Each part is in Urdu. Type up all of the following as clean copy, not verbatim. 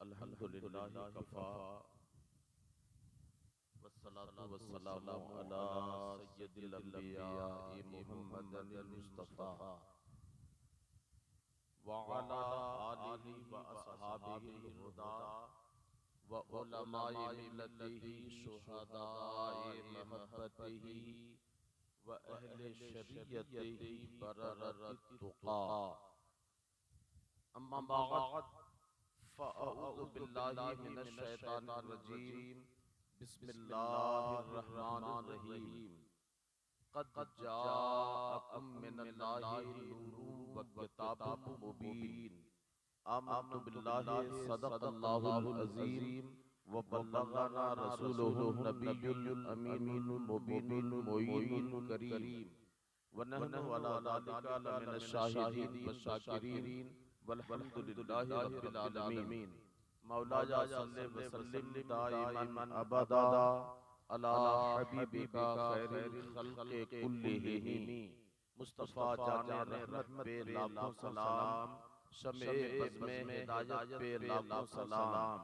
الحمدللہ کفا والصلاة والسلام علی سید الانبیاء محمد المصطفى وعلى آلہ واصحابہ الہدى وعلماء ملتہ شہداء محبتہ واہل شریعتہ بررۃ التقیٰ اما بعد فأعوذ باللہ من الشیطان الرجیم بسم اللہ الرحمن الرحیم قد جاءکم من اللہ نور وکتاب مبین آمنت باللہ صدق اللہ العظیم وبلغنا رسولہ النبی الامین المبین المعین الکریم ونحن علی ذلک لمن الشاہدین والشاکرین والحمد للہ رب العالمین مولایا صلی وسلم دائما ابدا علی حبیبک خیر الخلق کلہم مصطفیٰ جان رحمت پہ لاکھوں سلام شمع بزم ہدایت پہ لاکھوں سلام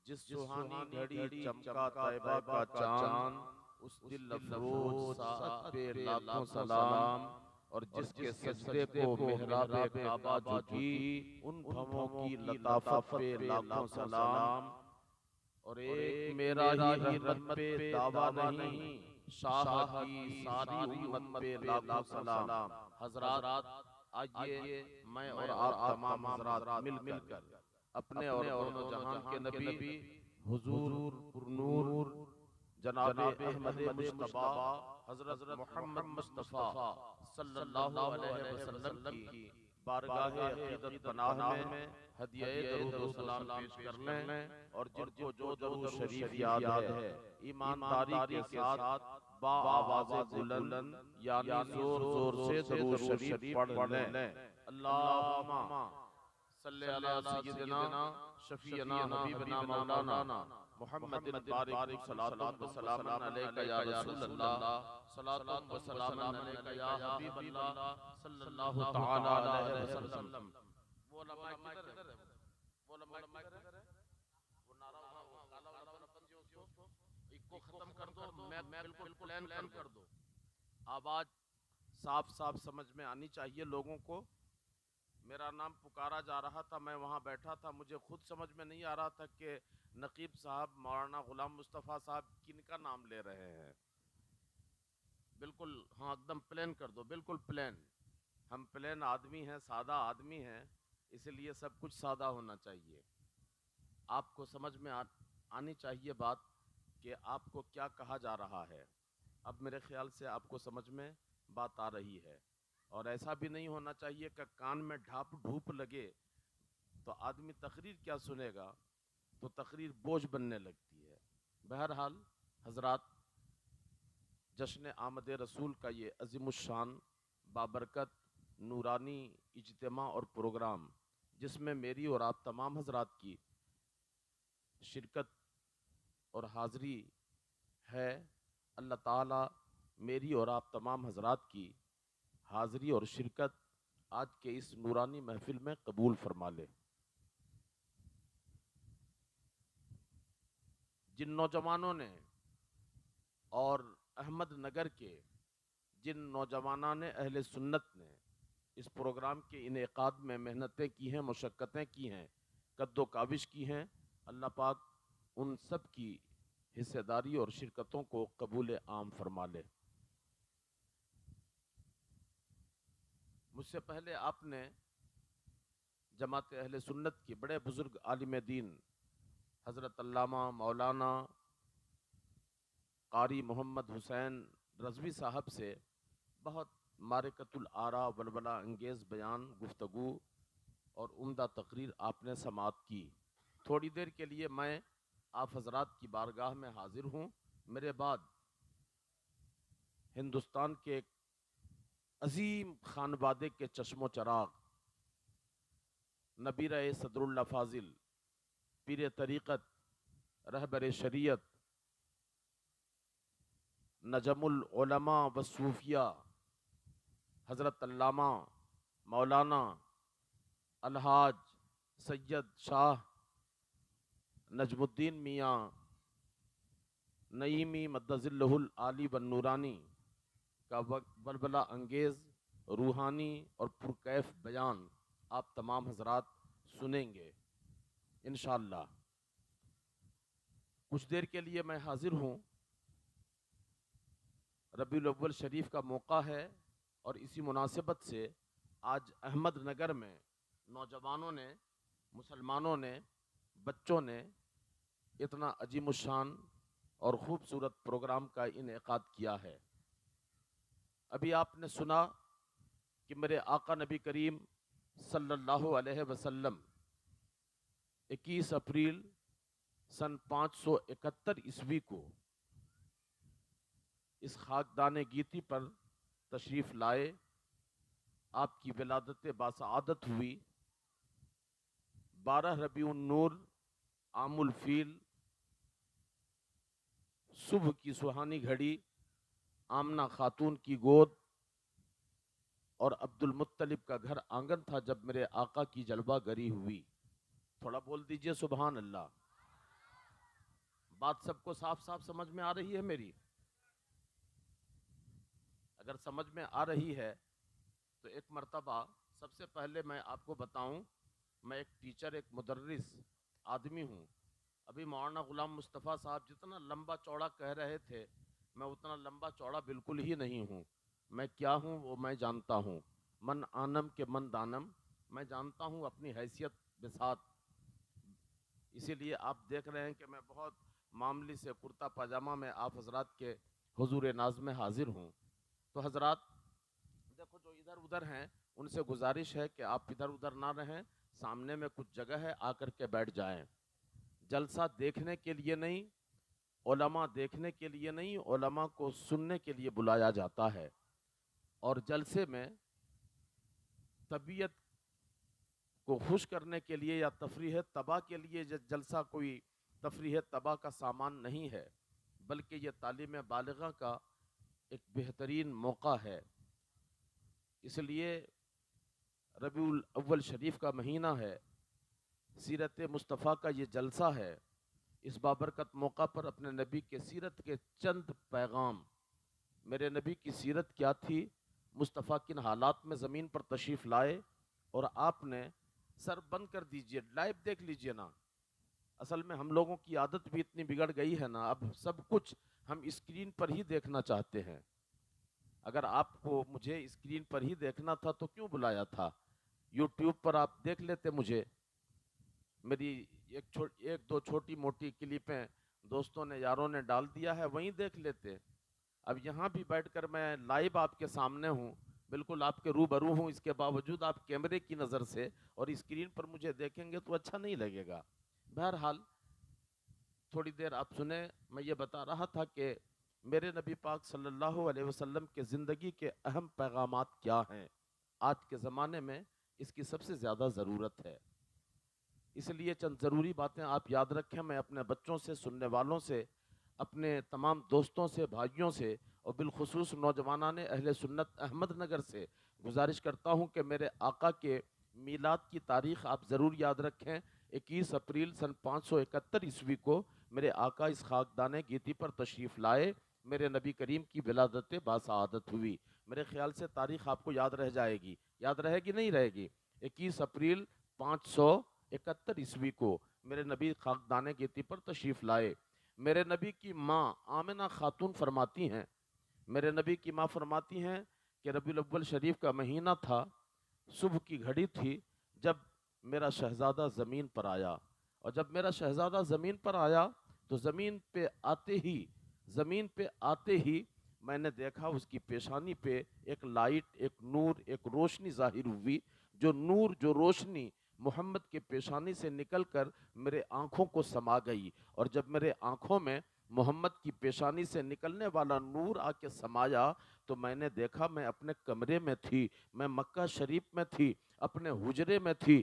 جس سہانی گھڑی چمکا طیبہ کا چاند اس دل افروز ساعت پہ لاکھوں سلام اور جس کے سجدے کو محراب کعبہ جھکی ان بھووں کی لطافت پہ لاکھوں سلام اور ایک میرا ہی رحمت پہ دعویٰ نہیں شاہ کی ساری امت پہ لاکھوں سلام حضرات آئیے میں اور آپ تمام حضرات مل کر اپنے اور دونوں جہان کے نبی حضور پرنور جناب احمد مصطفیٰ حضرت محمد مصطفیٰ صلی اللہ علیہ وسلم کی بارگاہ عقیدت پناہ میں ہدیہ درود و سلام پیش کرنے اور جن کو جو درود شریف یاد ہے ایمانداری کے ساتھ با آواز بلند یعنی زور زور سے درود شریف پڑھ لیں اللہم صلی علی سیدنا شفیعنا حبیبنا مولانا محمد بارک صلاۃ و سلام علیک یا رسول اللہ صلاۃ و سلام علیک یا حبیب اللہ صلی اللہ تعالی علیہ وسلم وہ علماء کدھر ہے وہ علماء کدھر ہے وہ نعرہ وہ کالا والا بندیوں کو ایک کو ختم کر دو میں بالکل پلان کر دو آواز صاف صاف سمجھ میں آنی چاہیے لوگوں کو میرا نام پکارا جا رہا تھا میں وہاں بیٹھا تھا مجھے خود سمجھ میں نہیں آ رہا تھا کہ نقیب صاحب مولانا غلام مصطفیٰ صاحب کن کا نام لے رہے ہیں بالکل ہاں ایک دم پلین کر دو بالکل پلین ہم پلین آدمی ہیں سادہ آدمی ہیں اس لیے سب کچھ سادہ ہونا چاہیے آپ کو سمجھ میں آنی چاہیے بات کہ آپ کو کیا کہا جا رہا ہے اب میرے خیال سے آپ کو سمجھ میں بات آ رہی ہے اور ایسا بھی نہیں ہونا چاہیے کہ کان میں ڈھاپ ڈھوپ لگے تو آدمی تقریر کیا سنے گا تو تقریر بوجھ بننے لگتی ہے بہرحال حضرات جشن آمد رسول کا یہ عظیم الشان بابرکت نورانی اجتماع اور پروگرام جس میں میری اور آپ تمام حضرات کی شرکت اور حاضری ہے اللہ تعالی میری اور آپ تمام حضرات کی حاضری اور شرکت آج کے اس نورانی محفل میں قبول فرما لے جن نوجوانوں نے اور احمد نگر کے جن نوجوانوں نے اہل سنت نے اس پروگرام کے انعقاد میں محنتیں کی ہیں مشقتیں کی ہیں قد و کاوش کی ہیں اللہ پاک ان سب کی حصہ داری اور شرکتوں کو قبول عام فرما لے مجھ سے پہلے آپ نے جماعت اہل سنت کے بڑے بزرگ عالم دین حضرت علامہ مولانا قاری محمد حسین رضوی صاحب سے بہت معرکۃ الآراء ولولہ انگیز بیان گفتگو اور عمدہ تقریر آپ نے سماعت کی تھوڑی دیر کے لیے میں آپ حضرات کی بارگاہ میں حاضر ہوں میرے بعد ہندوستان کے ایک عظیم خانوادے کے چشم و چراغ نبیرہ صدر اللہ فاضل پیر طریقت، رہبر شریعت، نجم العلماء والصوفیاء، حضرت علامہ مولانا الحاج سید شاہ نجم الدین میاں نعیمی مدظ اللہ العالی والنورانی کا ولولہ انگیز، روحانی اور پرکیف بیان آپ تمام حضرات سنیں گے انشاءاللہ۔ کچھ دیر کے لیے میں حاضر ہوں۔ ربیع الاول شریف کا موقع ہے اور اسی مناسبت سے آج احمد نگر میں نوجوانوں نے، مسلمانوں نے، بچوں نے اتنا عظیم الشان اور خوبصورت پروگرام کا انعقاد کیا ہے۔ ابھی آپ نے سنا کہ میرے آقا نبی کریم صلی اللہ علیہ وسلم 21 اپریل سن 571 عیسوی کو اس خاکدان گیتی پر تشریف لائے، آپ کی ولادت باسعادت ہوئی۔ 12 ربیع النور عام الفیل صبح کی سہانی گھڑی آمنہ خاتون کی گود اور عبد المطلب کا گھر آنگن تھا جب میرے آقا کی جلوہ گری ہوئی۔ تھوڑا بول دیجئے سبحان اللہ۔ بات سب کو صاف صاف سمجھ میں آ رہی ہے میری؟ اگر سمجھ میں آ رہی ہے تو ایک مرتبہ سب سے پہلے میں آپ کو بتاؤں، میں ایک ٹیچر، ایک مدرس آدمی ہوں۔ ابھی مولانا غلام مصطفیٰ صاحب جتنا لمبا چوڑا کہہ رہے تھے، میں اتنا لمبا چوڑا بالکل ہی نہیں ہوں۔ میں کیا ہوں وہ میں جانتا ہوں۔ من آنم کے من دانم، میں جانتا ہوں اپنی حیثیت بسات۔ اسی لیے آپ دیکھ رہے ہیں کہ میں بہت معمولی سے کرتا پاجامہ میں آپ حضرات کے حضور ناز میں حاضر ہوں۔ تو حضرات دیکھو، جو ادھر ادھر ہیں ان سے گزارش ہے کہ آپ ادھر ادھر نہ رہیں، سامنے میں کچھ جگہ ہے، آ کر کے بیٹھ جائیں۔ جلسہ دیکھنے کے لیے نہیں، علماء دیکھنے کے لیے نہیں، علماء کو سننے کے لیے بلایا جاتا ہے۔ اور جلسے میں طبیعت کو خوش کرنے کے لیے یا تفریح طبع کے لیے جلسہ کوئی تفریح طبع کا سامان نہیں ہے، بلکہ یہ تعلیم بالغہ کا ایک بہترین موقع ہے۔ اس لیے ربیع الاول شریف کا مہینہ ہے، سیرت مصطفیٰ کا یہ جلسہ ہے۔ اس بابرکت موقع پر اپنے نبی کے سیرت کے چند پیغام، میرے نبی کی سیرت کیا تھی، مصطفیٰ کن حالات میں زمین پر تشریف لائے، اور آپ نے سر بند کر دیجئے، لائیو دیکھ لیجئے نا۔ اصل میں ہم لوگوں کی عادت بھی اتنی بگڑ گئی ہے نا، اب سب کچھ ہم اسکرین پر ہی دیکھنا چاہتے ہیں۔ اگر آپ کو مجھے اسکرین پر ہی دیکھنا تھا تو کیوں بلایا تھا؟ یوٹیوب پر آپ دیکھ لیتے مجھے، میری ایک دو چھوٹی موٹی کلپیں دوستوں نے، یاروں نے ڈال دیا ہے، وہیں دیکھ لیتے۔ اب یہاں بھی بیٹھ کر میں لائیو آپ کے سامنے ہوں، بالکل آپ کے روبرو ہوں، اس کے باوجود آپ کیمرے کی نظر سے اور اسکرین پر مجھے دیکھیں گے تو اچھا نہیں لگے گا۔ بہرحال تھوڑی دیر آپ سنیں، میں یہ بتا رہا تھا کہ میرے نبی پاک صلی اللہ علیہ وسلم کے زندگی کے اہم پیغامات کیا ہیں۔ آج کے زمانے میں اس کی سب سے زیادہ ضرورت ہے، اس لیے چند ضروری باتیں آپ یاد رکھیں۔ میں اپنے بچوں سے، سننے والوں سے، اپنے تمام دوستوں سے، بھائیوں سے، اور بالخصوص نوجوانان اہل سنت احمد نگر سے گزارش کرتا ہوں کہ میرے آقا کے میلاد کی تاریخ آپ ضرور یاد رکھیں۔ 21 اپریل سن 571 عیسوی کو میرے آقا اس خاکدان گیتی پر تشریف لائے، میرے نبی کریم کی ولادت باسعادت ہوئی۔ میرے خیال سے تاریخ آپ کو یاد رہ جائے گی، یاد رہے گی نہیں رہے گی؟ 21 اپریل 571 عیسوی کو میرے نبی خاکدان گیتی پر تشریف لائے۔ میرے نبی کی ماں آمنہ خاتون فرماتی ہیں، میرے نبی کی ماں فرماتی ہیں کہ ربیع الاول شریف کا مہینہ تھا، صبح کی گھڑی تھی، جب میرا شہزادہ زمین پر آیا، اور جب میرا شہزادہ زمین پر آیا تو زمین پہ آتے ہی میں نے دیکھا اس کی پیشانی پہ ایک لائٹ، ایک نور، ایک روشنی ظاہر ہوئی، جو نور، جو روشنی محمد کے پیشانی سے نکل کر میرے آنکھوں کو سما گئی، اور جب میرے آنکھوں میں محمد کی پیشانی سے نکلنے والا نور آ کے سمایا تو میں نے دیکھا میں اپنے کمرے میں تھی، میں مکہ شریف میں تھی، اپنے حجرے میں تھی،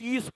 30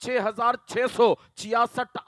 6666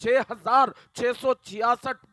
6666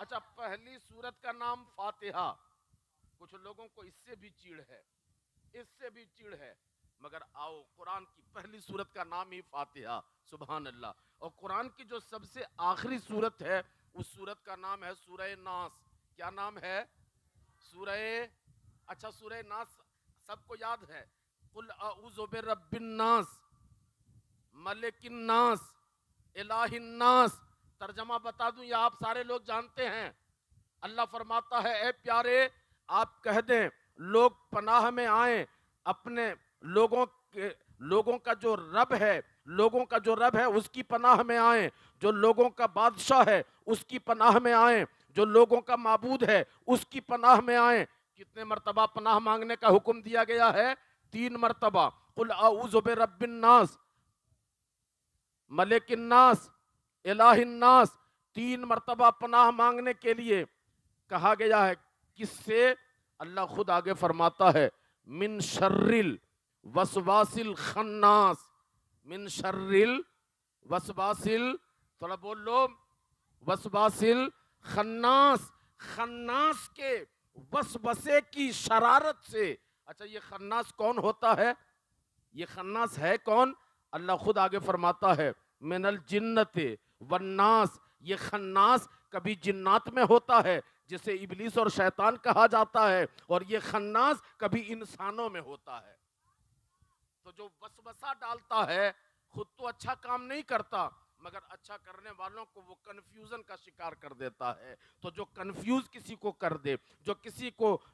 اچھا پہلی سورت کا نام فاتحہ، کچھ لوگوں کو اس سے بھی چیڑ ہے، اس سے بھی چیڑ ہے، مگر آؤ قرآن کی پہلی سورت کا نام ہی فاتحہ، سبحان اللہ۔ اور قرآن کی جو سب سے آخری سورت ہے اس سورت کا نام ہے سورہ ناس۔ کیا نام ہے؟ سورہ، اچھا سورہ ناس سب کو یاد ہے، قل اعوذ برب الناس ملک الناس الہ الناس، ترجمہ بتا دوں یا آپ سارے لوگ جانتے ہیں؟ اللہ فرماتا ہے اے پیارے آپ کہہ دیں لوگ پناہ میں آئیں اپنے لوگوں کا جو رب ہے، لوگوں کا جو رب ہے اس کی پناہ میں آئیں، جو لوگوں کا بادشاہ ہے اس کی پناہ میں آئیں، جو لوگوں کا معبود ہے اس کی پناہ میں آئیں۔ کتنے مرتبہ پناہ مانگنے کا حکم دیا گیا ہے؟ 3 مرتبہ۔ قل اعوذ برب الناس ملک الناس الہ الناس، 3 مرتبہ پناہ مانگنے کے لیے کہا گیا ہے۔ کس سے؟ اللہ خود آگے فرماتا ہے من شر الوسواس الخناس، من شر الوسواس تھوڑا بول لو، وسواس الخناس، خناس کے وسوسے کی شرارت سے۔ اچھا یہ خناس کون ہوتا ہے؟ یہ خناس ہے کون؟ اللہ خود آگے فرماتا ہے من الجنت والناس، یہ خناس کبھی جنات میں ہوتا ہے جسے ابلیس اور شیطان کہا جاتا ہے، اور یہ خناس کبھی انسانوں میں ہوتا ہے۔ تو جو وسوسہ ڈالتا ہے خود تو اچھا کام نہیں کرتا، مگر اچھا کرنے والوں کو وہ کنفیوژن کا شکار کر دیتا ہے۔ تو جو کنفیوز کسی کو کر دے، جو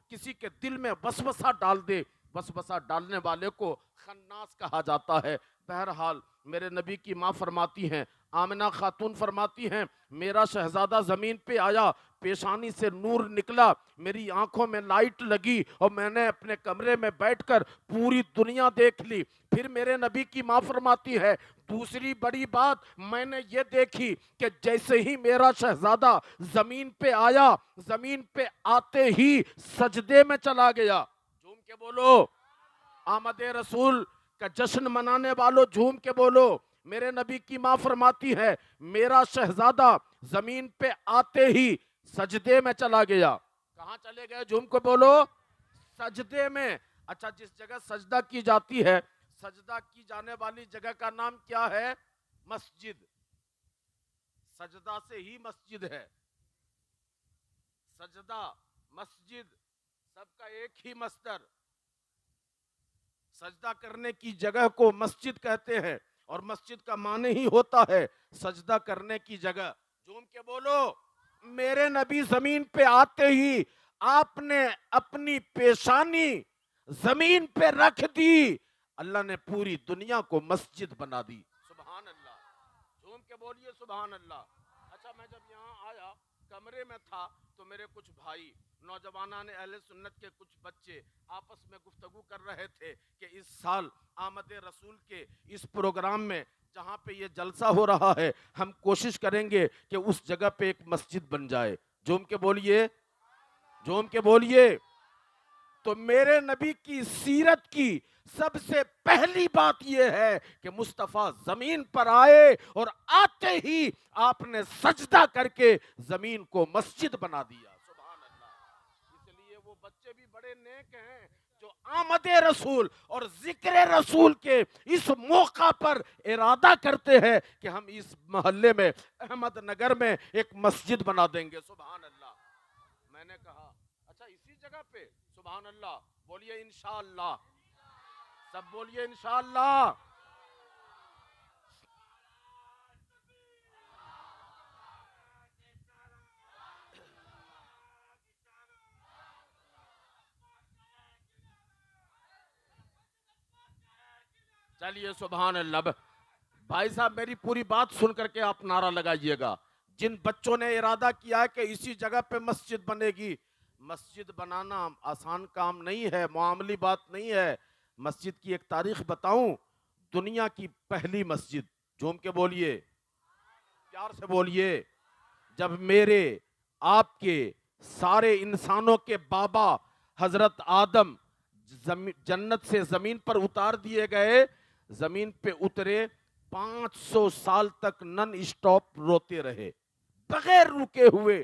کسی کے دل میں وسوسہ ڈال دے، وسوسہ ڈالنے والے کو خناس کہا جاتا ہے۔ بہرحال میرے نبی کی ماں فرماتی ہیں، آمنہ خاتون فرماتی ہیں میرا شہزادہ زمین پہ آیا، پیشانی سے نور نکلا، میری آنکھوں میں لائٹ لگی اور میں نے اپنے کمرے میں بیٹھ کر پوری دنیا دیکھ لی۔ پھر میرے نبی کی ماں فرماتی ہے دوسری بڑی بات میں نے یہ دیکھی کہ جیسے ہی میرا شہزادہ زمین پہ آیا، زمین پہ آتے ہی سجدے میں چلا گیا۔ جھوم کے بولو، آمد رسول کا جشن منانے والوں جھوم کے بولو۔ میرے نبی کی ماں فرماتی ہے میرا شہزادہ زمین پہ آتے ہی سجدے میں چلا گیا۔ کہاں چلے گئے؟ جھوم کو بولو، سجدے میں۔ اچھا جس جگہ سجدہ کی جاتی ہے، سجدہ کی جانے والی جگہ کا نام کیا ہے؟ مسجد۔ سجدہ سے ہی مسجد ہے، سجدہ مسجد سب کا ایک ہی مصدر۔ سجدہ کرنے کی جگہ کو مسجد کہتے ہیں، اور مسجد کا معنی ہی ہوتا ہے سجدہ کرنے کی جگہ۔ جھوم کے بولو، میرے نبی زمین پہ آتے ہی آپ نے اپنی پیشانی زمین پہ رکھ دی، اللہ نے پوری دنیا کو مسجد بنا دی۔ سبحان اللہ، جھوم کے بولیے سبحان اللہ۔ اچھا میں جب یہاں آیا کمرے میں تھا تو میرے کچھ بھائی نوجوانان اہل سنت کے کچھ بچے آپس میں گفتگو کر رہے تھے کہ اس سال آمد رسول کے اس پروگرام میں جہاں پہ یہ جلسہ ہو رہا ہے ہم کوشش کریں گے کہ اس جگہ پہ ایک مسجد بن جائے۔ جھوم کے بولیے، جھوم کے بولیے۔ تو میرے نبی کی سیرت کی سب سے پہلی بات یہ ہے کہ مصطفیٰ زمین پر آئے اور آتے ہی آپ نے سجدہ کر کے زمین کو مسجد بنا دیا۔ سبحان اللہ۔ اس لیے وہ بچے بھی بڑے نیک ہیں جو آمد رسول اور ذکر رسول کے اس موقع پر ارادہ کرتے ہیں کہ ہم اس محلے میں احمد نگر میں ایک مسجد بنا دیں گے۔ سبحان اللہ۔ میں نے کہا اچھا اسی جگہ پہ؟ سبحان اللہ، بولیے انشاءاللہ، سب بولیے انشاءاللہ۔ چلیے سبحان اللہ۔ بھائی صاحب میری پوری بات سن کر کے آپ نعرہ لگائیے گا۔ جن بچوں نے ارادہ کیا ہے کہ اسی جگہ پہ مسجد بنے گی، مسجد بنانا آسان کام نہیں ہے، معاملی بات نہیں ہے۔ مسجد کی ایک تاریخ بتاؤں، دنیا کی پہلی مسجد، جھوم کے بولیے، پیار سے بولیے، جب میرے آپ کے سارے انسانوں کے بابا حضرت آدم جنت سے زمین پر اتار دیے گئے، زمین پہ اترے 500 سال تک نن اسٹاپ روتے رہے، بغیر رکے ہوئے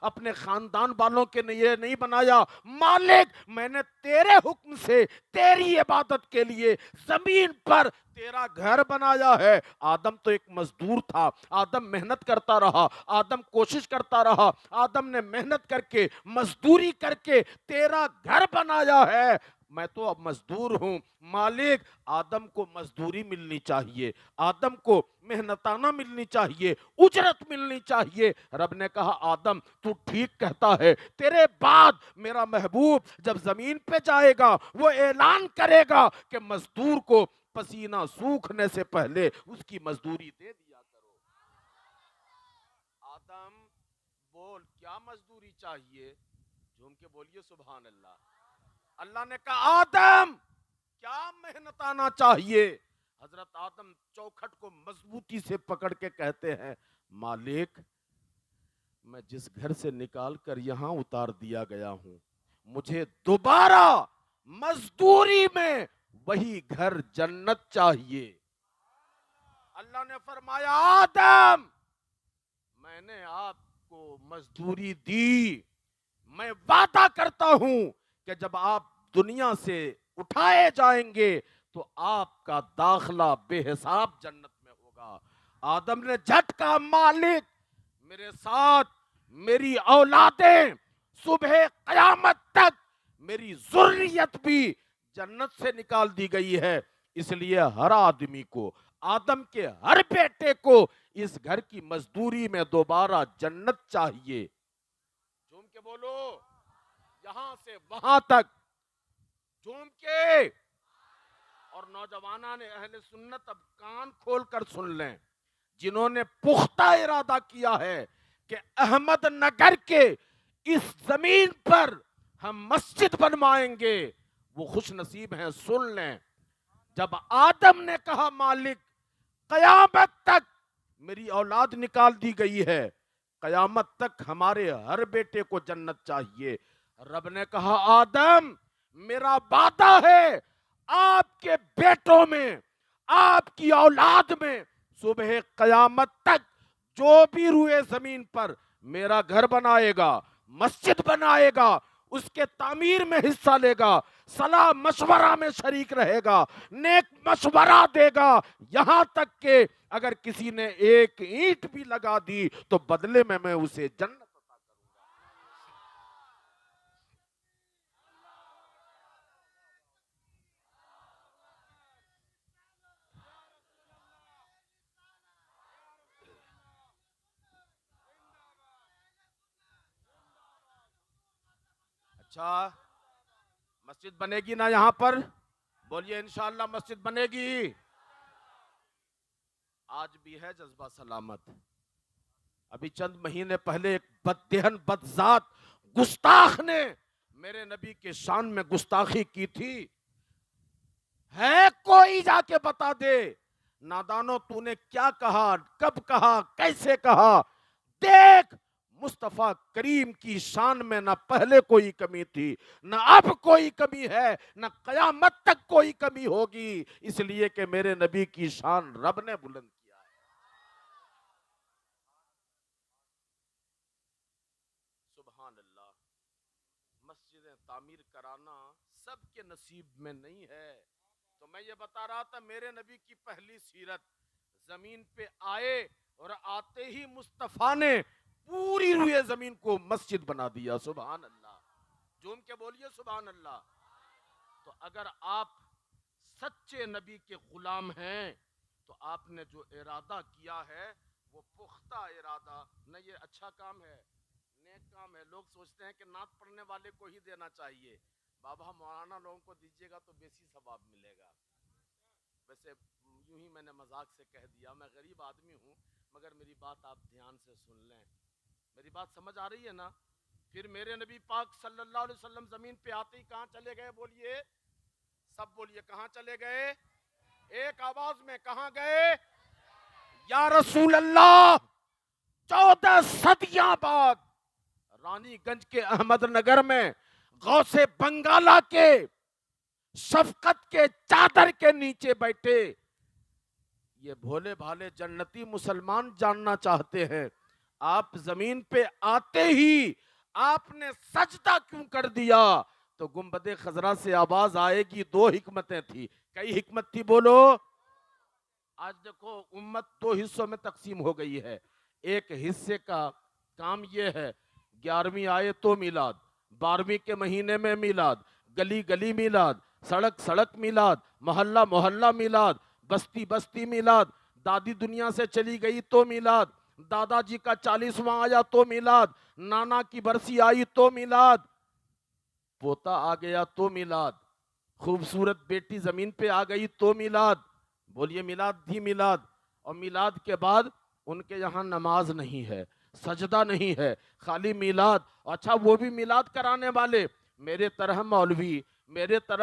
اپنے خاندان والوں کے لیے نہیں بنایا. مالک میں نے تیرے حکم سے تیری عبادت کے لیے زمین پر تیرا گھر بنایا ہے. آدم تو ایک مزدور تھا, آدم محنت کرتا رہا, آدم کوشش کرتا رہا, آدم نے محنت کر کے مزدوری کر کے تیرا گھر بنایا ہے. میں تو اب مزدور ہوں. مالک آدم کو مزدوری ملنی چاہیے, آدم کو محنتانہ ملنی چاہیے, اجرت ملنی چاہیے. رب نے کہا آدم تو ٹھیک کہتا ہے, تیرے بعد میرا محبوب جب زمین پہ جائے گا وہ اعلان کرے گا کہ مزدور کو پسینہ سوکھنے سے پہلے اس کی مزدوری دے دیا کرو. آدم بول کیا مزدوری چاہیے؟ جھوم کے بولیے سبحان اللہ. اللہ نے کہا آدم کیا محنت آنا چاہیے؟ حضرت آدم چوکھٹ کو مضبوطی سے پکڑ کے کہتے ہیں مالک میں جس گھر سے نکال کر یہاں اتار دیا گیا ہوں, مجھے دوبارہ مزدوری میں وہی گھر جنت چاہیے. اللہ نے فرمایا آدم میں نے آپ کو مزدوری دی, میں وعدہ کرتا ہوں کہ جب آپ دنیا سے اٹھائے جائیں گے تو آپ کا داخلہ بے حساب جنت میں ہوگا. آدم نے جھٹ کہا مالک میرے ساتھ میری اولادیں صبح قیامت تک میری ذریت بھی جنت سے نکال دی گئی ہے, اس لیے ہر آدمی کو, آدم کے ہر بیٹے کو اس گھر کی مزدوری میں دوبارہ جنت چاہیے. جھوم کے بولو یہاں سے وہاں تک, جھوم کے. اور نوجوانان اہل سنت اب کان کھول کر سن لیں, جنہوں نے پختہ ارادہ کیا ہے کہ احمد نگر کے اس زمین پر ہم مسجد بنوائیں گے, وہ خوش نصیب ہیں. سن لیں, جب آدم نے کہا مالک قیامت تک میری اولاد نکال دی گئی ہے, قیامت تک ہمارے ہر بیٹے کو جنت چاہیے, رب نے کہا آدم میرا وعدہ ہے آپ کے بیٹوں میں, آپ کی اولاد میں صبح قیامت تک جو بھی روئے زمین پر میرا گھر بنائے گا, مسجد بنائے گا, اس کے تعمیر میں حصہ لے گا, صلاح مشورہ میں شریک رہے گا, نیک مشورہ دے گا, یہاں تک کہ اگر کسی نے ایک اینٹ بھی لگا دی تو بدلے میں اسے جنت عطا کروں گا. اچھا مسجد بنے گی نا یہاں پر؟ بولیے انشاءاللہ مسجد بنے گی. آج بھی ہے جذبہ سلامت. ابھی چند مہینے پہلے ایک بددہن بدذات گستاخ نے میرے نبی کے شان میں گستاخی کی تھی. ہے کوئی جا کے بتا دے نادانو تو نے کیا کہا, کب کہا, کیسے کہا. دیکھ مصطفیٰ کریم کی شان میں نہ پہلے کوئی کمی تھی, نہ اب کوئی کمی ہے, نہ قیامت تک کوئی کمی ہوگی, اس لیے کہ میرے نبی کی شان رب نے بلند کیا ہے. سبحان اللہ. مسجدیں تعمیر کرانا سب کے نصیب میں نہیں ہے. تو میں یہ بتا رہا تھا میرے نبی کی پہلی سیرت, زمین پہ آئے اور آتے ہی مصطفیٰ نے پوری روئے زمین کو مسجد بنا دیا. سبحان اللہ. جھوم کے بولیے سبحان اللہ. تو اگر آپ سچے نبی کے غلام ہیں تو آپ نے جو ارادہ کیا ہے وہ پختہ ارادہ نہ, یہ اچھا کام ہے, نیک کام ہے. لوگ سوچتے ہیں کہ نعت پڑھنے والے کو ہی دینا چاہیے. بابا مولانا لوگوں کو دیجیے گا تو بیسی ثواب ملے گا. ویسے یوں ہی میں نے مذاق سے کہہ دیا, میں غریب آدمی ہوں, مگر میری بات آپ دھیان سے سن لیں. میری بات سمجھ آ رہی ہے نا؟ پھر میرے نبی پاک صلی اللہ علیہ وسلم زمین پہ آتے ہی کہاں چلے گئے؟ بولیے سب بولیے کہاں چلے گئے؟ ایک آواز میں کہاں گئے؟ یا رسول اللہ 14 صدیاں بعد رانی گنج کے احمد نگر میں غوث بنگالہ کے شفقت کے چادر کے نیچے بیٹھے یہ بھولے بھالے جنتی مسلمان جاننا چاہتے ہیں آپ زمین پہ آتے ہی آپ نے سجدہ کیوں کر دیا؟ تو گنبد خضرا سے آواز آئے گی دو حکمتیں تھی. کئی حکمت تھی بولو؟ آج دیکھو امت دو حصوں میں تقسیم ہو گئی ہے. ایک حصے کا کام یہ ہے 11ویں آئے تو میلاد، 12ویں کے مہینے میں میلاد، گلی گلی میلاد، سڑک سڑک میلاد، محلہ محلہ میلاد، بستی بستی میلاد، دادی دنیا سے چلی گئی تو میلاد، دادا جی کا 40واں آیا تو میلاد، نانا کی برسی آئی تو میلاد، پوتا آ گیا تو میلاد، خوبصورت بیٹی زمین پہ آ گئی تو میلاد. بولیے میلاد ہی میلاد. اور میلاد کے بعد ان کے یہاں نماز نہیں ہے، سجدہ نہیں ہے، خالی میلاد. اچھا وہ بھی میلاد کرانے والے میرے طرح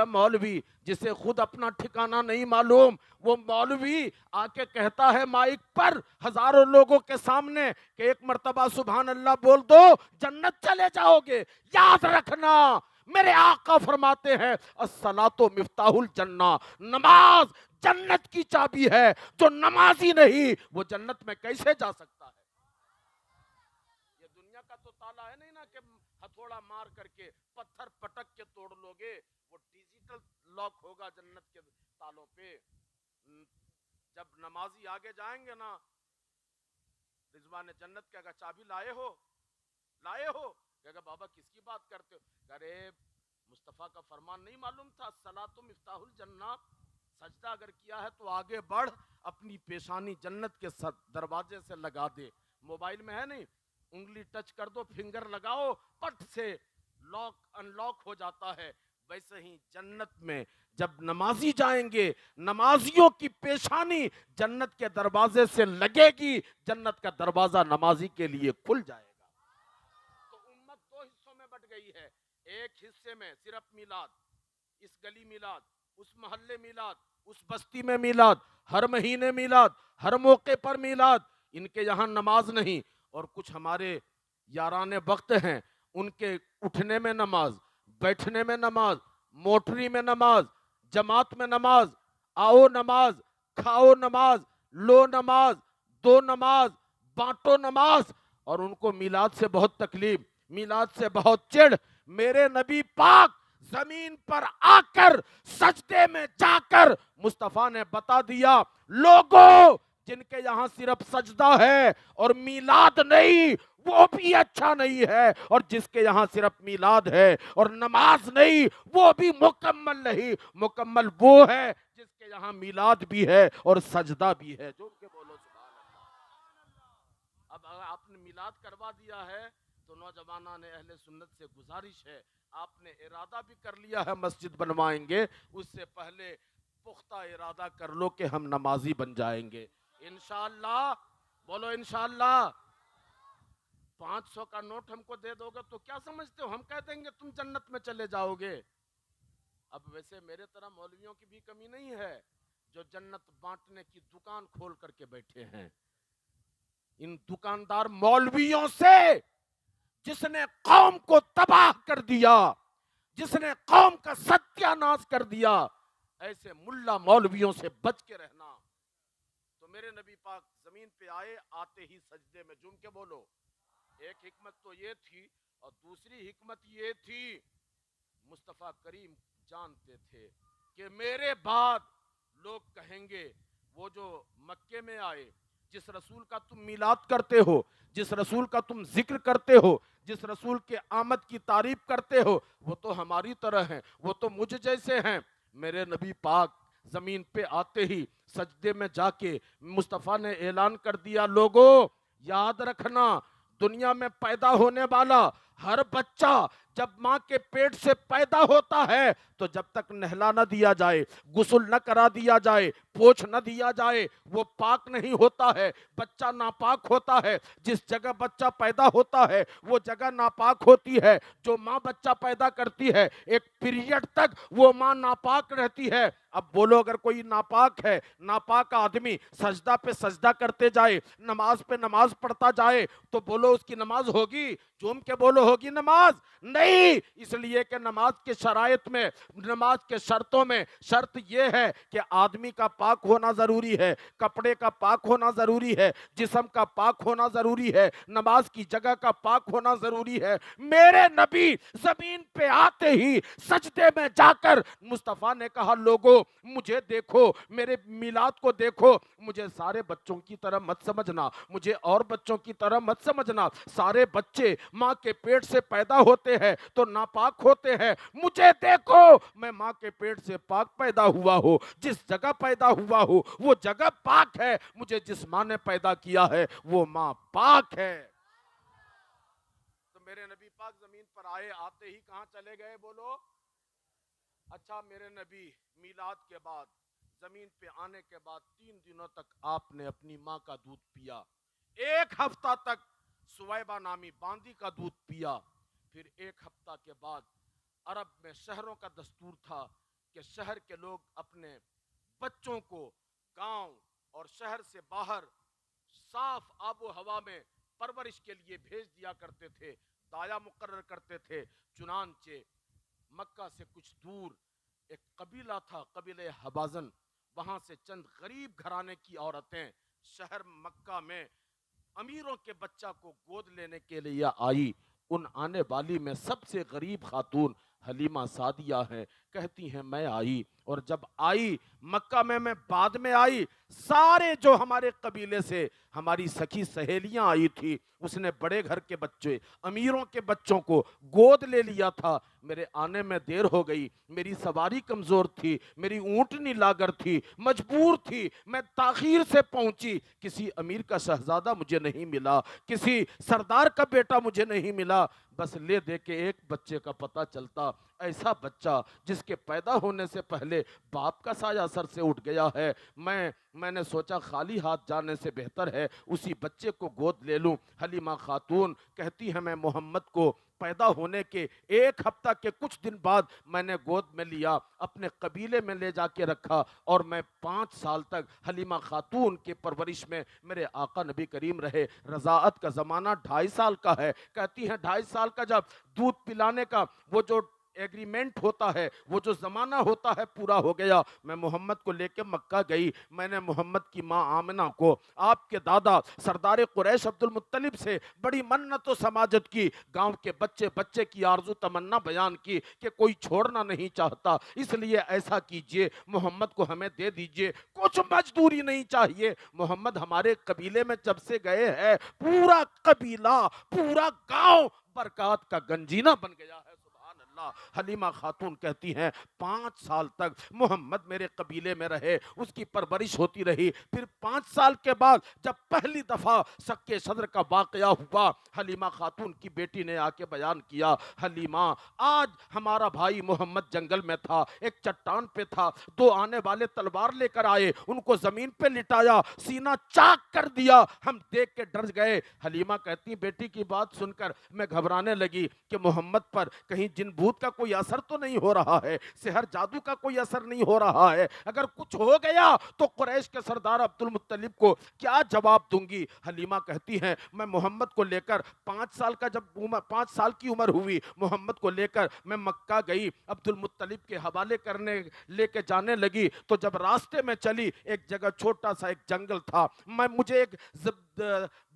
مولوی جسے خود اپنا ٹھکانہ نہیں معلوم، وہ مولوی آ کے کہتا ہے مائک پر ہزاروں لوگوں کے سامنے کہ ایک مرتبہ سبحان اللہ بول دو جنت چلے جاؤ گے. یاد رکھنا میرے آقا فرماتے ہیں الصلاۃ مفتاح الجنہ، نماز جنت کی چابی ہے. جو نمازی نہیں وہ جنت میں کیسے جا سکتا ہے؟ یہ دنیا کا تو تالا ہے نہیں نا کہ ہتھوڑا مار کر کے پتھر پٹک کے توڑ لوگے. وہ ڈیجیٹل لاک ہوگا جنت کے تالوں پہ. جب نمازی آگے جائیں گے نا رضوان جنت کہے گا چابی لائے ہو کہے گا بابا کس کی بات کرتے ہو؟ ارے مصطفیٰ کا فرمان نہیں معلوم تھا الصلاۃ مفتاح الجنہ؟ سجدہ اگر کیا ہے تو آگے بڑھ، اپنی پیشانی جنت کے دروازے سے لگا دے. موبائل میں ہے نہیں، انگلی ٹچ کر دو، فنگر لگاؤ، پٹ سے لاک ان لاک ہو جاتا ہے. ویسے ہی جنت میں جب نمازی جائیں گے نمازیوں کی پیشانی جنت کے دروازے سے لگے گی، جنت کا دروازہ نمازی کے لیے کھل جائے گا. تو امت دو حصوں میں بٹ گئی ہے. ایک حصے میں صرف میلاد، اس گلی میلاد، اس محلے میلاد، اس بستی میں میلاد، ہر مہینے میلاد، ہر موقع پر میلاد. ان کے یہاں نماز نہیں. اور کچھ ہمارے یاران وقت ہیں ان کے اٹھنے میں نماز، بیٹھنے میں نماز، موٹری میں نماز، جماعت میں نماز، آؤ نماز، کھاؤ نماز، لو نماز، دو نماز، بانٹو نماز. اور ان کو میلاد سے بہت تکلیف، میلاد سے بہت چڑ. میرے نبی پاک زمین پر آ کر سجدے میں جا کر مصطفیٰ نے بتا دیا لوگوں جن کے یہاں صرف سجدہ ہے اور میلاد نہیں وہ بھی اچھا نہیں ہے، اور جس کے یہاں صرف میلاد ہے اور نماز نہیں وہ بھی مکمل نہیں. مکمل وہ ہے جس کے یہاں میلاد بھی ہے اور سجدہ بھی ہے. جو کہ بولو سبحان اللہ. اب اگر آپ نے میلاد کروا دیا ہے تو نوجوانان اہل سنت سے گزارش ہے آپ نے ارادہ بھی کر لیا ہے مسجد بنوائیں گے، اس سے پہلے پختہ ارادہ کر لو کہ ہم نمازی بن جائیں گے انشاءاللہ. بولو انشاءاللہ. 500 کا نوٹ ہم کو دے دو گے تو کیا سمجھتے ہو ہم کہہ دیں گے تم جنت میں چلے جاؤ گے؟ اب ویسے میرے طرح مولویوں کی بھی کمی نہیں ہے جو جنت بانٹنے کی دکان کھول کر کے بیٹھے ہیں. ان دکاندار مولویوں سے جس نے قوم کو تباہ کر دیا، جس نے قوم کا ستیہ ناش کر دیا، ایسے ملا مولویوں سے بچ کے رہنا. تو میرے نبی پاک زمین پہ آئے، آتے ہی سجدے میں جھوم کے بولو. ایک حکمت تو یہ تھی، اور دوسری حکمت یہ تھی مصطفیٰ کریم جانتے تھے کہ میرے بعد لوگ کہیں گے وہ جو مکے میں آئے، جس رسول کا تم میلاد کرتے ہو، جس رسول کا تم ذکر کرتے ہو، جس رسول کے آمد کی تعریف کرتے ہو، وہ تو ہماری طرح ہیں، وہ تو مجھ جیسے ہیں. میرے نبی پاک زمین پہ آتے ہی سجدے میں جا کے مصطفیٰ نے اعلان کر دیا لوگوں یاد رکھنا دنیا میں پیدا ہونے والا ہر بچہ جب ماں کے پیٹ سے پیدا ہوتا ہے تو جب تک نہلا نہ دیا جائے، غسل نہ کرا دیا جائے، پوچھ نہ دیا جائے وہ پاک نہیں ہوتا ہے، بچہ ناپاک ہوتا ہے. جس جگہ بچہ پیدا ہوتا ہے وہ جگہ ناپاک ہوتی ہے. جو ماں بچہ پیدا کرتی ہے ایک پیریڈ تک وہ ماں ناپاک رہتی ہے. اب بولو اگر کوئی ناپاک ہے، ناپاک آدمی سجدہ پہ سجدہ کرتے جائے، نماز پہ نماز پڑھتا جائے تو بولو اس کی نماز ہوگی؟ جھوم کے بولو ہوگی نماز؟ نہیں، اس لیے کہ نماز کے شرائط میں، نماز کے شرطوں میں شرط یہ ہے کہ آدمی کا پاک ہونا ضروری ہے، کپڑے کا پاک ہونا ضروری ہے، جسم کا پاک ہونا ضروری ہے، نماز کی جگہ کا پاک ہونا ضروری ہے۔ میرے نبی زمین پہ آتے ہی سجدے میں جا کر مصطفیٰ نے کہا لوگو مجھے دیکھو، میرے میلاد کو دیکھو، مجھے سارے بچوں کی طرح مت سمجھنا، مجھے اور بچوں کی طرح مت سمجھنا، سارے بچے ماں کے پیٹ سے پیدا ہوتے ہیں تو ناپاک ہوتے ہیں، مجھے دیکھو میں ماں کے پیٹ سے پاک پیدا ہوا ہو، جس جگہ پیدا ہوا ہو وہ جگہ پاک ہے، مجھے جس ماں نے پیدا کیا ہے وہ ماں پاک ہے۔ تو میرے نبی پاک زمین پر آئے، آتے ہی کہاں چلے گئے بولو؟ اچھا، میرے نبی میلاد کے بعد زمین پہ آنے کے بعد 3 دنوں تک آپ نے اپنی ماں کا دودھ پیا، 1 ہفتہ تک سویبہ نامی باندی کا دودھ پیا، پھر 1 ہفتہ کے بعد عرب میں شہروں کا دستور تھا کہ شہر کے لوگ اپنے بچوں کو گاؤں اور شہر سے باہر صاف آب و ہوا میں پرورش کے لیے بھیج دیا کرتے تھے، دایا مقرر کرتے تھے۔ چنانچہ مکہ سے کچھ دور ایک قبیلہ تھا، قبیلہ حبازن، وہاں سے چند غریب گھرانے کی عورتیں شہر مکہ میں امیروں کے بچہ کو گود لینے کے لیے آئی۔ ان آنے والی میں سب سے غریب خاتون حلیمہ سعدیہ ہے، کہتی ہیں میں آئی، اور جب آئی مکہ میں بعد میں آئی، سارے جو ہمارے قبیلے سے ہماری سخی سہیلیاں آئی تھی، اس نے بڑے گھر کے بچے امیروں کے بچوں کو گود لے لیا تھا۔ میرے آنے میں دیر ہو گئی، میری سواری کمزور تھی، میری اونٹنی لاگر تھی، مجبور تھی، میں تاخیر سے پہنچی، کسی امیر کا شہزادہ مجھے نہیں ملا، کسی سردار کا بیٹا مجھے نہیں ملا، بس لے دے کے ایک بچے کا پتہ چلتا، ایسا بچہ جس کے پیدا ہونے سے پہلے باپ کا سایہ سر سے اٹھ گیا ہے، میں نے سوچا خالی ہاتھ جانے سے بہتر ہے اسی بچے کو گود لے لوں۔ حلیمہ خاتون کہتی ہے میں محمد کو پیدا ہونے کے 1 ہفتہ کے کچھ دن بعد میں نے گود میں لیا، اپنے قبیلے میں لے جا کے رکھا، اور میں 5 سال تک حلیمہ خاتون کے پرورش میں میرے آقا نبی کریم رہے۔ رضاعت کا زمانہ 2.5 سال کا ہے، کہتی ہیں 2.5 سال کا جب دودھ پلانے کا وہ جو ایگریمنٹ ہوتا ہے، وہ جو زمانہ ہوتا ہے پورا ہو گیا، میں محمد کو لے کے مکہ گئی۔ میں نے محمد کی ماں آمنہ کو آپ کے دادا سردار قریش عبد المطلب سے بڑی منت و سماجت کی، گاؤں کے بچے کی آرزو تمنا بیان کی کہ کوئی چھوڑنا نہیں چاہتا، اس لیے ایسا کیجئے محمد کو ہمیں دے دیجئے، کچھ مزدوری نہیں چاہیے۔ محمد ہمارے قبیلے میں جب سے گئے ہیں پورا قبیلہ، پورا گاؤں برکات کا گنجینہ بن گیا ہے۔ حلیمہ خاتون کہتی ہیں 5 سال تک محمد میرے قبیلے میں رہے، اس کی پرورش ہوتی رہی۔ پھر 5 سال کے بعد جب پہلی دفعہ سکے صدر کا واقعہ ہوا، حلیمہ خاتون کی بیٹی نے آ کے بیان کیا، حلیمہ آج ہمارا بھائی محمد جنگل میں تھا، ایک چٹان پہ تھا، 2 آنے والے تلوار لے کر آئے، ان کو زمین پہ لٹایا، سینہ چاک کر دیا، ہم دیکھ کے ڈر گئے۔ حلیمہ کہتی بیٹی کی بات سن کر میں گھبرانے لگی کہ محمد پر کہیں جن بھوت کا کوئی اثر تو نہیں ہو رہا ہے، سحر جادو کا کوئی اثر نہیں ہو رہا ہے، اگر کچھ ہو گیا تو قریش کے سردار عبد المطلب کو کیا جواب دوں گی؟ حلیمہ کہتی ہیں میں محمد کو لے کر 5 سال کا جب 5 سال کی عمر ہوئی، محمد کو لے کر میں مکہ گئی، عبد المطلب کے حوالے کرنے لے کے جانے لگی، تو جب راستے میں چلی ایک جگہ چھوٹا سا ایک جنگل تھا، مجھے ایک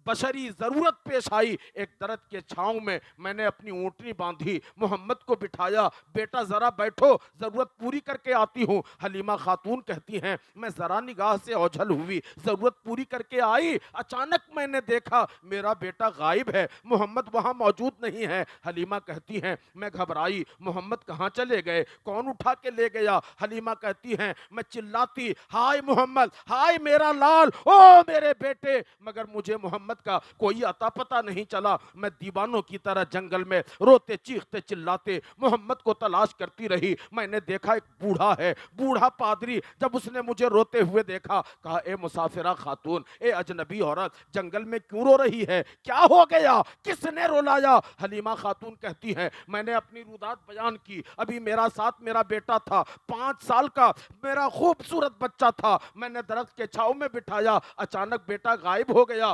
بشری ضرورت پیش آئی، ایک درخت کے چھاؤں میں نے اپنی اونٹنی باندھی، محمد کو بٹھایا، بیٹا ذرا بیٹھو ضرورت پوری کر کے آتی ہوں۔ حلیمہ خاتون کہتی ہیں میں ذرا نگاہ سے اوجھل ہوئی، ضرورت پوری کر کے آئی، اچانک میں نے دیکھا میرا بیٹا غائب ہے، محمد وہاں موجود نہیں ہے۔ حلیمہ کہتی ہیں میں گھبرائی، محمد کہاں چلے گئے، کون اٹھا کے لے گیا؟ حلیمہ کہتی ہیں میں چلاتی ہائے محمد، ہائے میرا لال، او میرے بیٹے، مگر مجھے محمد کا کوئی عطا پتہ نہیں چلا۔ میں دیوانوں کی طرح جنگل میں روتے چیختے چلاتے محمد کو تلاش کرتی رہی۔ میں نے دیکھا ایک بوڑھا ہے، بوڑھا پادری، جب اس نے مجھے روتے ہوئے دیکھا کہا اے مسافرہ خاتون، اے اجنبی عورت، جنگل میں کیوں رو رہی ہے، کیا ہو گیا، کس نے رلایا؟ حلیمہ خاتون کہتی ہے میں نے اپنی رودات بیان کی، ابھی میرا ساتھ میرا بیٹا تھا، 5 سال کا میرا خوبصورت بچہ تھا، میں نے درخت کے چھاؤں میں بٹھایا، اچانک بیٹا غائب ہو گیا۔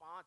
5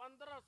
15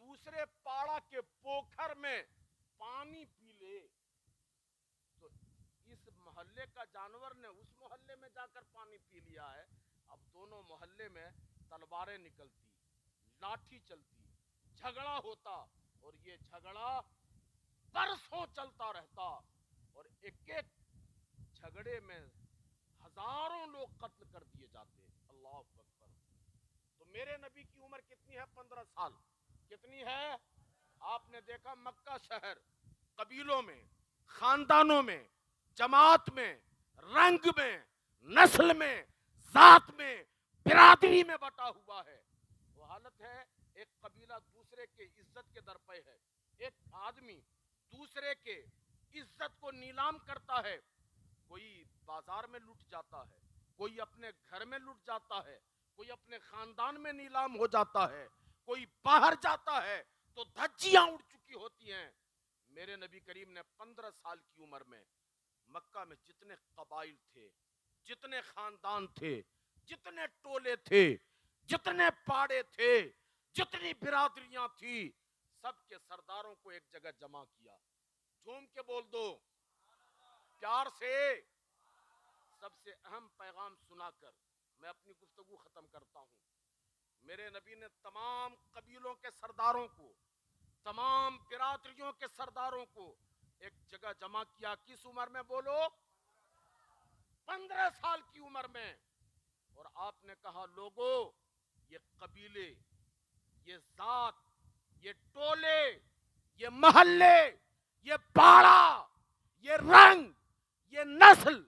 دوسرے پاڑا کے پوکھر میں پانی پی لے تو اس محلے کا جانور نے اس محلے میں جا کر پانی پی لیا ہے، اب دونوں محلے میں تلواریں نکلتی، لاٹھی چلتی، جھگڑا ہوتا، اور یہ جھگڑا برسوں چلتا رہتا، اور ایک ایک جھگڑے میں ہزاروں لوگ قتل کر دیے جاتے۔ اللہ اکبر۔ تو میرے نبی کی عمر کتنی ہے؟ 15 سال۔ کتنی ہے؟ آپ نے دیکھا مکہ شہر قبیلوں میں، خاندانوں میں، جماعت میں، رنگ میں، نسل میں، ذات میں، برادری میں بٹا ہوا ہے۔ وہ حالت ہے ایک قبیلہ دوسرے کے عزت کے درپے ہے، ایک آدمی دوسرے کے عزت کو نیلام کرتا ہے، کوئی بازار میں لٹ جاتا ہے، کوئی اپنے گھر میں لٹ جاتا ہے، کوئی اپنے خاندان میں نیلام ہو جاتا ہے، کوئی باہر جاتا ہے تو دھجیاں اڑ چکی ہوتی ہیں۔ میرے نبی کریم نے 15 سال کی عمر میں مکہ میں جتنے قبائل تھے، جتنے خاندان تھے، جتنے ٹولے تھے، جتنے پاڑے تھے، جتنی برادریاں تھی، سب کے سرداروں کو ایک جگہ جمع کیا۔ جھوم کے بول دو پیار سے۔ سب سے اہم پیغام سنا کر میں اپنی گفتگو ختم کرتا ہوں۔ میرے نبی نے تمام قبیلوں کے سرداروں کو، تمام برادریوں کے سرداروں کو ایک جگہ جمع کیا۔ کس عمر میں بولو؟ 15 سال کی عمر میں۔ اور آپ نے کہا لوگو، یہ قبیلے، یہ ذات، یہ ٹولے، یہ محلے، یہ پاڑا، یہ رنگ، یہ نسل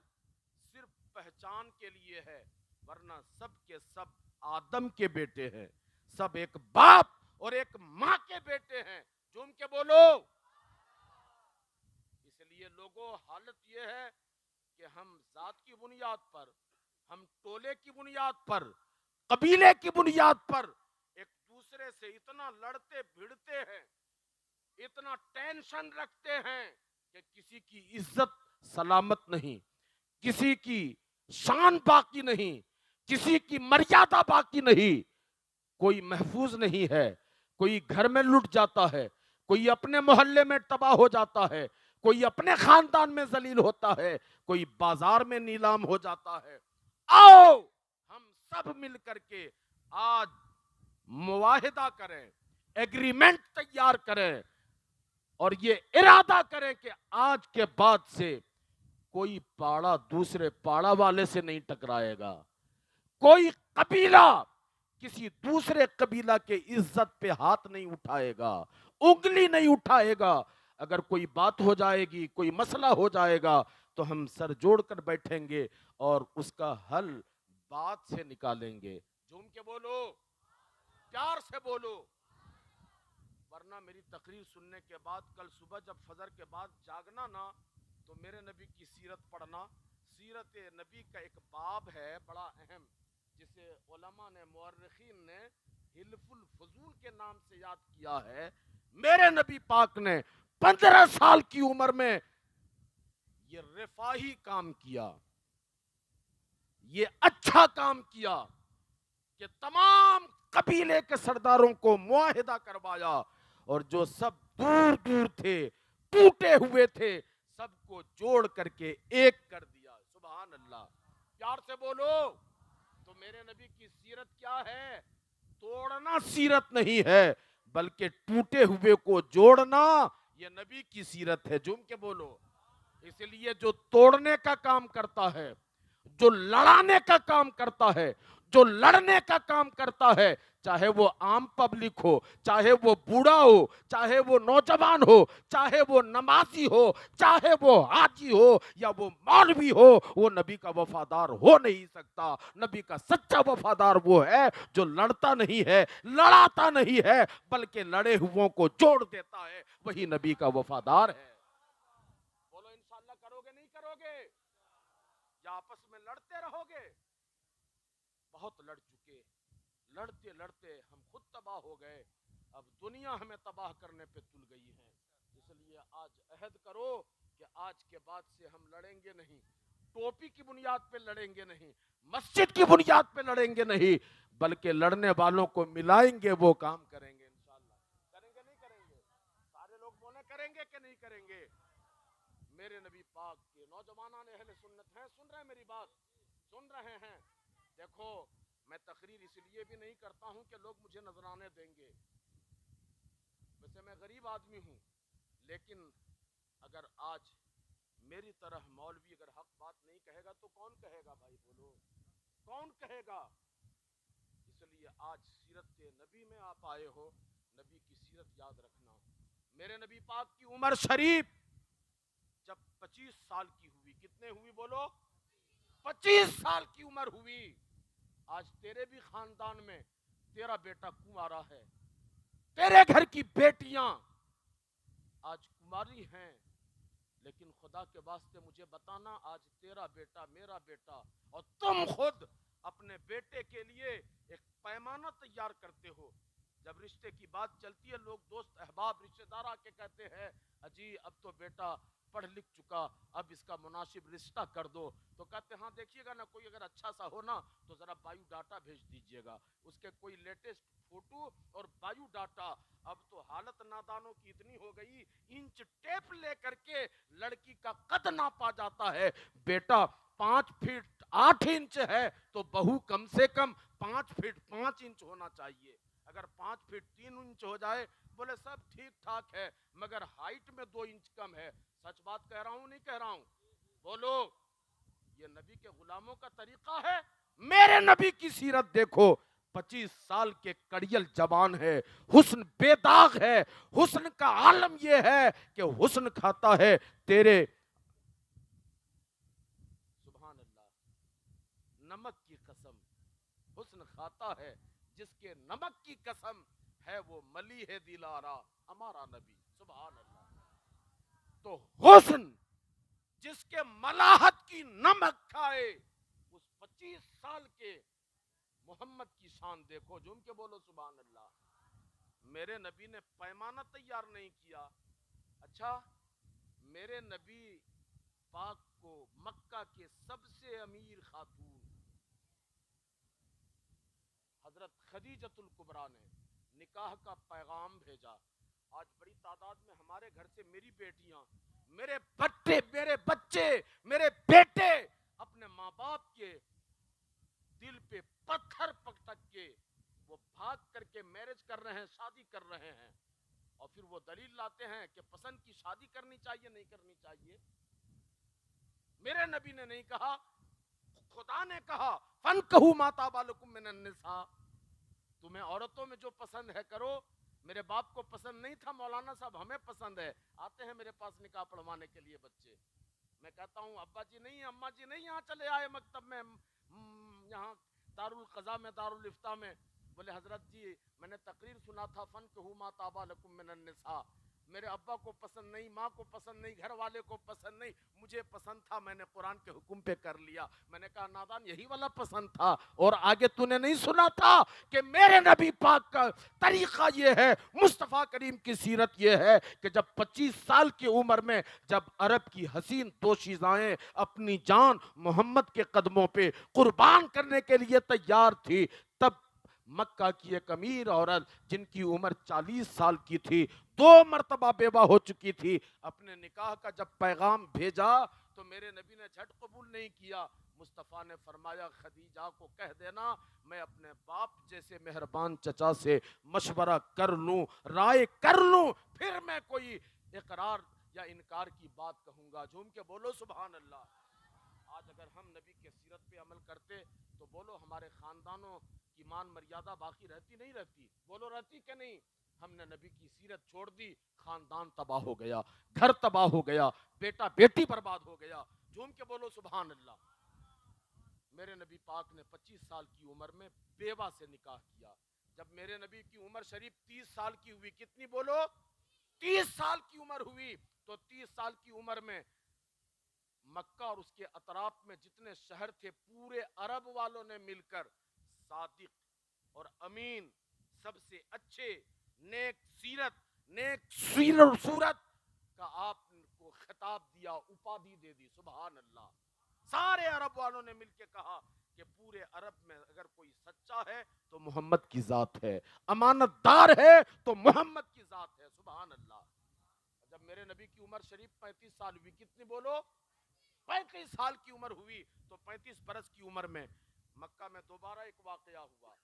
صرف پہچان کے لیے ہے، ورنہ سب کے سب آدم کے بیٹے ہیں، سب ایک باپ اور ایک ماں کے بیٹے ہیں۔ جھوم کے بولو۔ اس لیے لوگوں، حالت یہ ہے کہ ہم ذات کی بنیاد پر، ہم ٹولے کی بنیاد پر، قبیلے کی بنیاد پر ایک دوسرے سے اتنا لڑتے بھڑتے ہیں، اتنا ٹینشن رکھتے ہیں کہ کسی کی عزت سلامت نہیں، کسی کی شان باقی نہیں، کسی کی مریادہ باقی نہیں، کوئی محفوظ نہیں ہے۔ کوئی گھر میں لٹ جاتا ہے، کوئی اپنے محلے میں تباہ ہو جاتا ہے، کوئی اپنے خاندان میں ذلیل ہوتا ہے، کوئی بازار میں نیلام ہو جاتا ہے۔ آؤ ہم سب مل کر کے آج معاہدہ کریں، ایگریمنٹ تیار کریں، اور یہ ارادہ کریں کہ آج کے بعد سے کوئی پاڑا دوسرے پاڑا والے سے نہیں ٹکرائے گا، کوئی قبیلہ کسی دوسرے قبیلہ کے عزت پہ ہاتھ نہیں اٹھائے گا، انگلی نہیں اٹھائے گا۔ اگر کوئی بات ہو جائے گی، کوئی مسئلہ ہو جائے گا تو ہم سر جوڑ کر بیٹھیں گے اور اس کا حل بات سے نکالیں گے۔ جھوم کے بولو، پیار سے بولو، ورنہ میری تقریر سننے کے بعد کل صبح جب فجر کے بعد جاگنا نا تو میرے نبی کی سیرت پڑھنا۔ سیرت نبی کا ایک باب ہے بڑا اہم، جسے علماء نے، مورخین نے حلف الفضول کے نام سے یاد کیا ہے۔ میرے نبی پاک نے 15 سال کی عمر میں یہ رفاہی کام کیا، یہ اچھا کام کیا کہ تمام قبیلے کے سرداروں کو معاہدہ کروایا، اور جو سب دور دور تھے، ٹوٹے ہوئے تھے، سب کو جوڑ کر کے ایک کر دیا۔ سبحان اللہ، پیار سے بولو۔ تو میرے نبی کی سیرت کیا ہے؟ توڑنا سیرت نہیں ہے، بلکہ ٹوٹے ہوئے کو جوڑنا یہ نبی کی سیرت ہے۔ جھوم کے بولو۔ اس لیے جو توڑنے کا کام کرتا ہے، جو لڑانے کا کام کرتا ہے، جو لڑنے کا کام کرتا ہے، چاہے وہ عام پبلک ہو، چاہے وہ بوڑھا ہو، چاہے وہ نوجوان ہو، چاہے وہ نمازی ہو، چاہے وہ حاجی ہو یا وہ مولوی ہو، وہ نبی کا وفادار ہو نہیں سکتا۔ نبی کا سچا وفادار وہ ہے جو لڑتا نہیں ہے، لڑاتا نہیں ہے، بلکہ لڑے ہووں کو جوڑ دیتا ہے، وہی نبی کا وفادار ہے۔ بولو انشاءاللہ کرو گے نہیں کرو گے؟ یا آپس میں لڑتے رہو گے؟ بہت لڑ چکے، لڑتے لڑتے ہم خود تباہ ہو گئے، اب دنیا ہمیں تباہ کرنے پہ تل گئی ہے۔ اس لیے آج عہد کرو کہ آج کے بعد سے ہم لڑیں گے نہیں، ٹوپی کی بنیاد پہ لڑیں گے نہیں، مسجد کی بنیاد پہ لڑیں گے نہیں، بلکہ لڑنے والوں کو ملائیں گے، وہ کام کریں گے۔ انشاءاللہ کریں ہیں میری بات؟ سن رہے ہیں؟ دیکھو میں تقریر اس لیے بھی نہیں کرتا ہوں کہ لوگ مجھے نذرانے دیں گے، ویسے میں غریب آدمی ہوں، لیکن اگر آج میری طرح مولوی اگر حق بات نہیں کہے گا تو کون کہے گا بھائی؟ بولو کون کہے گا؟ اس لیے آج سیرت کے نبی میں آپ آئے ہو، نبی کی سیرت یاد رکھنا۔ میرے نبی پاک کی عمر شریف جب 25 سال کی ہوئی، کتنے ہوئی بولو؟ 25 سال کی عمر ہوئی۔ آج تیرے بھی خاندان میں تیرا بیٹا کنوارا ہے، تیرے گھر کی بیٹیاں آج کماری ہیں، لیکن خدا کے واسطے مجھے بتانا، آج تیرا بیٹا میرا بیٹا اور تم خود اپنے بیٹے کے لیے ایک پیمانہ تیار کرتے ہو۔ جب رشتے کی بات چلتی ہے، لوگ دوست احباب رشتے دار آ کے کہتے ہیں اجی اب تو بیٹا پڑھ لکھ چکا، اب اس کا مناسب رشتہ کر دو، تو کہتے ہاں دیکھیے گا نا کوئی اگر اچھا سا ہو نا تو ذرا بایو ڈاٹا بھیج دیجئے گا، اس کے کوئی لیٹسٹ فوٹو اور بایو ڈاٹا۔ اب تو حالت نادانوں کی اتنی ہو گئی، انچ ٹیپ لے کر کے لڑکی کا قد ناپا جاتا ہے۔ بیٹا 5 فٹ 8 انچ ہے تو بہو کم سے کم 5 فٹ 5 انچ ہونا چاہیے۔ اگر 5 فٹ 3 انچ ہو جائے بولے سب ٹھیک ٹھاک ہے، مگر ہائٹ میں 2 انچ کم ہے۔ سچ بات کہہ رہا ہوں نہیں کہہ رہا ہوں؟ بولو یہ نبی کے غلاموں کا طریقہ ہے؟ میرے نبی کی سیرت دیکھو، 25 سال کے کڑیل جوان ہے، حسن بے داغ ہے، حسن کا عالم یہ ہے کہ حسن کھاتا ہے تیرے سبحان اللہ نمک کی قسم، حسن کھاتا ہے جس کے نمک کی قسم ہے وہ ملی ہے دلارا ہمارا نبی، سبحان اللہ۔ تو حسن جس کے ملاحت کی نمک کھائے، اس 25 سال کے محمد کی شان دیکھو، جھوم کے بولو سبحان اللہ۔ میرے نبی نے پیمانہ تیار نہیں کیا۔ اچھا میرے نبی پاک کو مکہ کے سب سے امیر خاتون حضرت خدیجۃ الکبریٰ نے نکاح کا پیغام بھیجا۔ آج بڑی تعداد میں ہمارے گھر سے میری بیٹیاں، میرے بچے، میرے بیٹے اپنے ماں باپ کے دل پہ پتھر پٹک کے وہ بھاگ کر کے میرج کر رہے ہیں، شادی کر رہے ہیں، اور پھر وہ دلیل لاتے ہیں کہ پسند کی شادی کرنی چاہیے نہیں کرنی چاہیے۔ میرے نبی نے نہیں کہا، خدا نے کہا فَانْكِحُوا مَا طَابَ لَكُم مِّنَ النِّسَاءِ، تمہیں عورتوں میں جو پسند ہے کرو۔ میرے باپ کو پسند نہیں تھا، مولانا صاحب ہمیں پسند ہے، آتے ہیں میرے پاس نکاح پڑھوانے کے لیے بچے۔ میں کہتا ہوں ابا جی نہیں، اماں جی نہیں، یہاں چلے آئے مکتب میں، یہاں دارالقضاء میں، دارالفتاء میں۔ بولے حضرت جی میں نے تقریر سنا تھا فَانْكِحُوا مَا طَابَ لَكُم مِّنَ النِّسَاءِ، میرے ابا کو پسند نہیں، ماں کو پسند نہیں، گھر والے کو پسند نہیں، مجھے پسند تھا، میں نے قرآن کے حکم پہ کر لیا۔ میں نے کہا نادان یہی والا پسند تھا، اور آگے تو نے نہیں سنا تھا کہ میرے نبی پاک کا طریقہ یہ ہے، مصطفیٰ کریم کی سیرت یہ ہے کہ جب 25 سال کی عمر میں جب عرب کی حسین دوشیزائیں اپنی جان محمد کے قدموں پہ قربان کرنے کے لیے تیار تھی، تب مکہ کی ایک امیر عورت جن کی عمر 40 سال کی تھی، 2 مرتبہ بیوہ ہو چکی تھی، اپنے نکاح کا جب پیغام بھیجا تو میرے نبی نے جھٹ قبول نہیں کیا۔ مصطفیٰ نے فرمایا خدیجہ کو کہہ دینا میں اپنے باپ جیسے مہربان چچا سے مشورہ کر لوں، رائے کر لوں، پھر میں کوئی اقرار یا انکار کی بات کہوں گا۔ جھوم کے بولو سبحان اللہ۔ آج اگر ہم نبی کے سیرت پہ عمل کرتے تو بولو ہمارے خاندانوں کی مان مریادہ باقی رہتی نہیں رہتی؟ بولو رہتی کہ نہیں؟ ہم نے نبی کی سیرت چھوڑ دی، خاندان تباہ ہو گیا، گھر تباہ ہو گیا، بیٹا بیٹی برباد ہو گیا۔ جھوم کے بولو سبحان اللہ۔ میرے نبی پاک نے 25 سال کی عمر میں بیوہ سے نکاح کیا۔ جب میرے نبی کی عمر شریف 30 سال کی ہوئی، کتنی بولو؟ 30 سال کی عمر ہوئی، تو 30 سال کی عمر میں مکہ اور اس کے اطراف میں جتنے شہر تھے پورے عرب والوں نے مل کر صادق اور امین، سب سے اچھے، نیک سیرت، نیک صورت کا آپ کو خطاب دیا، اپادھی دے دی، سبحان اللہ۔ سارے عرب والوں نے مل کے کہا کہ پورے عرب میں اگر کوئی سچا ہے تو محمد کی ذات ہے، امانت دار ہے تو محمد کی ذات ہے، سبحان اللہ۔ جب میرے نبی کی عمر شریف 35 سال ہوئی، کتنی بولو؟ 35 سال کی عمر ہوئی تو 35 برس کی عمر میں مکہ میں دوبارہ ایک واقعہ ہوا.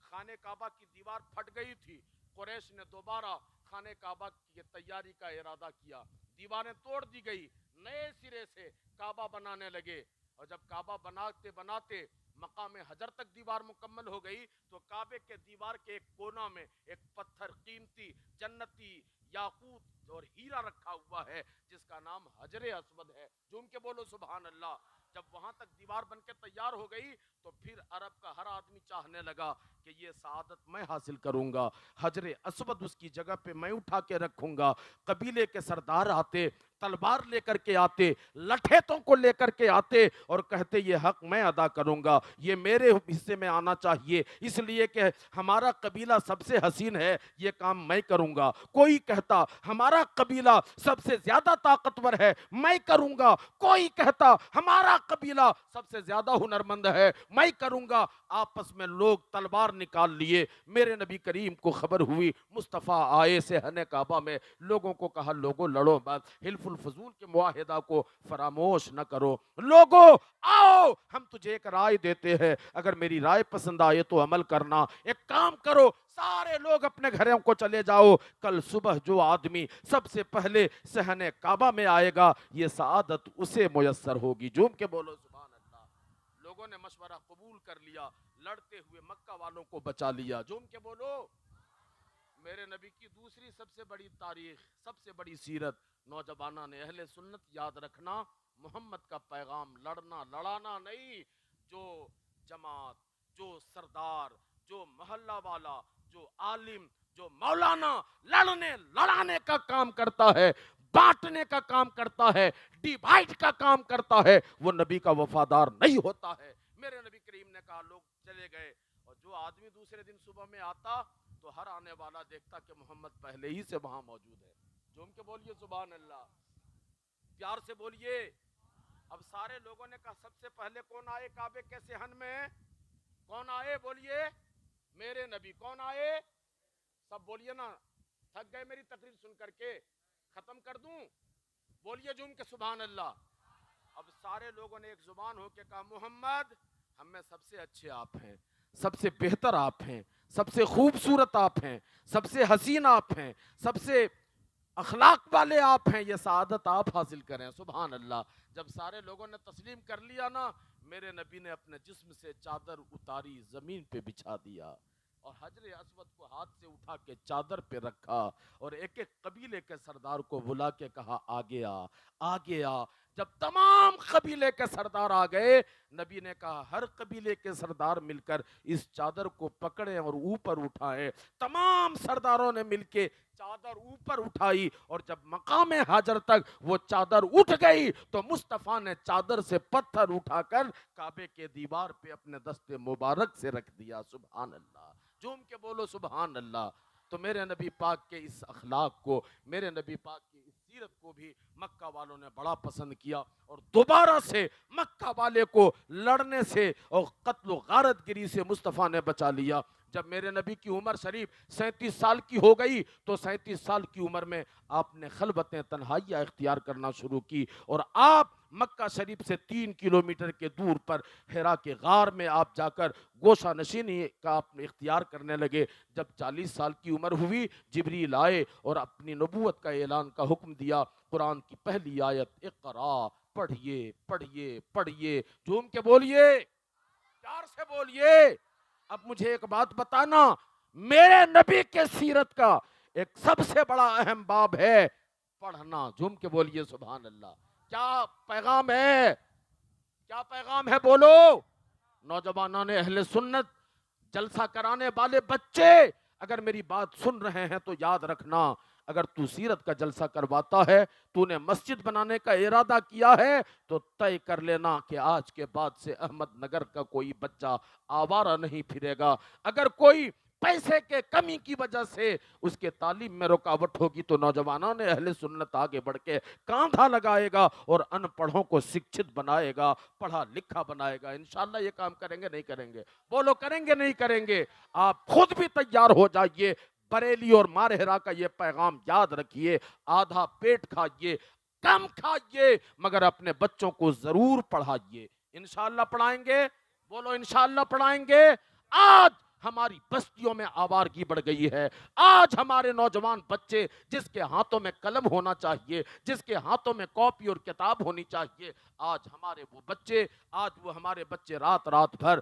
خانہ کعبہ کی دیوار پھٹ گئی تھی. قریش نے دوبارہ خانہ کعبہ کی تیاری کا ارادہ کیا. دیواریں توڑ دی گئی, نئے سرے سے کعبہ بنانے لگے. اور جب کعبہ بناتے بناتے مقام حجر تک دیوار مکمل ہو گئی تو کعبے کے دیوار کے ایک کونا میں ایک پتھر قیمتی جنتی یاقوت اور ہیرا رکھا ہوا ہے جس کا نام حجر اسود ہے. جھوم کے بولو سبحان اللہ. جب وہاں تک دیوار بن کے تیار ہو گئی تو پھر عرب کا ہر آدمی چاہنے لگا کہ یہ سعادت میں حاصل کروں گا, حجر اسود اس کی جگہ پہ میں اٹھا کے رکھوں گا. قبیلے کے سردار آتے, تلوار لے کر کے آتے, لٹھیتوں کو لے کر کے آتے اور کہتے یہ حق میں ادا کروں گا, یہ میرے حصے میں آنا چاہیے اس لیے کہ ہمارا قبیلہ سب سے حسین ہے, یہ کام میں کروں گا. کوئی کہتا ہمارا قبیلہ سب سے زیادہ طاقتور ہے, میں کروں گا. کوئی کہتا ہمارا قبیلہ سب سے زیادہ ہنرمند ہے, میں کروں گا. آپس میں لوگ تلوار نکال لیے. میرے نبی کریم کو خبر ہوئی, مصطفیٰ آئے صحن کعبہ میں. لوگوں کو کہا لوگوں لڑو مت, حلف الفضول کے معاہدہ کو فراموش نہ کرو. لوگوں آؤ ہم تجھے ایک رائے دیتے ہیں, اگر میری رائے پسند آئے تو عمل کرنا. ایک کام کرو, سارے لوگ اپنے گھروں کو چلے جاؤ. کل صبح جو آدمی سب سے پہلے صحن کعبہ میں آئے گا یہ سعادت اسے میسر ہوگی. جھوم کے بولو سبحان اللہ. لوگوں نے مشورہ قبول کر لیا, لڑتے ہوئے مکہ والوں کو بچا لیا. جھوم کے بولو. میرے نبی کی دوسری سب سے بڑی تاریخ, سب سے بڑی سیرت. نوجوانہ نے اہل سنت یاد رکھنا, محمد کا پیغام لڑنا لڑانا نہیں. جو جماعت, جو سردار, جو محلہ والا, جو عالم, جو مولانا لڑنے لڑانے کا کام کرتا ہے, بانٹنے کا کام کرتا ہے, ڈیوائیڈ کا کام کرتا ہے, وہ نبی کا وفادار نہیں ہوتا ہے. میرے نبی کریم نے کہا لوگ چلے گئے, اور جو آدمی دوسرے دن صبح میں آتا تو ہر آنے والا دیکھتا کہ محمد پہلے ہی سے وہاں موجود ہے. جھوم کے بولیے سبحان اللہ, پیار سے بولیے. اب سارے لوگوں نے کہا سب سے پہلے کون آئے کعبے کے صحن میں؟ کون آئے بولیے؟ میرے نبی. کون آئے؟ سب بولیے نا, تھک گئے میری تقریر سن کر کے, ختم کر دوں؟ بولیے جھوم کے سبحان اللہ. اب سارے لوگوں نے ایک زبان ہو کے کہا محمد ہم میں سب سے اچھے آپ ہیں, سب سے بہتر آپ ہیں, سب سے خوبصورت آپ ہیں, سب سے حسین آپ ہیں, سب سے اخلاق والے آپ ہیں, یہ سعادت آپ حاصل کریں. سبحان اللہ. جب سارے لوگوں نے تسلیم کر لیا نا, میرے نبی نے اپنے جسم سے چادر اتاری, زمین پہ بچھا دیا اور حجر اسود کو ہاتھ سے اٹھا کے چادر پہ رکھا اور ایک ایک قبیلے کے سردار کو بلا کے کہا آگے آ, آگے آ. جب تمام قبیلے کے سردار آ گئے, نبی نے کہا ہر قبیلے کے سردار مل کر اس چادر کو پکڑیں اور اوپر اٹھائیں. تمام سرداروں نے مل کے چادر اوپر اٹھائی, اور جب مقام حجر تک وہ چادر اٹھ گئی تو مصطفیٰ نے چادر سے پتھر اٹھا کر کعبے کے دیوار پہ اپنے دست مبارک سے رکھ دیا. سبحان اللہ. جھوم کے بولو سبحان اللہ. تو میرے نبی پاک کے اس اخلاق کو, میرے نبی پاک کی اس سیرت کو بھی مکہ والوں نے بڑا پسند کیا, اور دوبارہ سے مکہ والے کو لڑنے سے اور قتل و غارت گری سے مصطفیٰ نے بچا لیا. جب میرے نبی کی عمر شریف 37 سال کی ہو گئی تو 37 سال کی عمر میں آپ نے خلوتیں تنہائیاں اختیار کرنا شروع کی, اور آپ مکہ شریف سے 3 کلومیٹر کے دور پر حرا کے غار میں آپ جا کر گوشہ نشینی کا آپ اختیار کرنے لگے. جب 40 سال کی عمر ہوئی جبریل آئے اور اپنی نبوت کا اعلان کا حکم دیا. قرآن کی پہلی آیت اقرا, پڑھیے پڑھیے پڑھیے. جھوم کے بولیے, پیار سے بولیے. اب مجھے ایک بات بتانا, میرے نبی کے سیرت کا ایک سب سے بڑا اہم باب ہے پڑھنا. جھوم کے بولیے سبحان اللہ. کیا پیغام ہے؟ کیا پیغام ہے بولو. نوجوانان اہل سنت, جلسہ کرانے والے بچے, اگر میری بات سن رہے ہیں تو یاد رکھنا, اگر تو سیرت کا جلسہ کرواتا ہے, تو نے مسجد بنانے کا ارادہ کیا ہے, تو طے کر لینا کہ آج کے بعد سے احمد نگر کا کوئی بچہ آوارہ نہیں پھرے گا. اگر کوئی پیسے کے کمی کی وجہ سے اس کے تعلیم میں رکاوٹ ہوگی تو نوجوانوں نے اہل سنت آگے بڑھ کے کاندھا لگائے گا اور ان پڑھوں کو شکچھت بنائے گا, پڑھا لکھا بنائے گا. انشاءاللہ یہ کام کریں گے نہیں کریں گے؟ بولو کریں گے نہیں کریں گے؟ آپ خود بھی تیار ہو جائیے. بریلی اور مارہرا کا یہ پیغام یاد رکھیے, آدھا پیٹ کھائیے, کم کھائیے مگر اپنے بچوں کو ضرور پڑھائیے. انشاءاللہ پڑھائیں گے؟ بولو انشاءاللہ پڑھائیں گے. آج ہماری بستیوں میں آوارگی بڑھ گئی ہے. آج ہمارے نوجوان بچے جس کے ہاتھوں میں قلم ہونا چاہیے، جس کے ہاتھوں میں کاپی اور کتاب ہونی چاہیے، آج ہمارے بچے رات بھر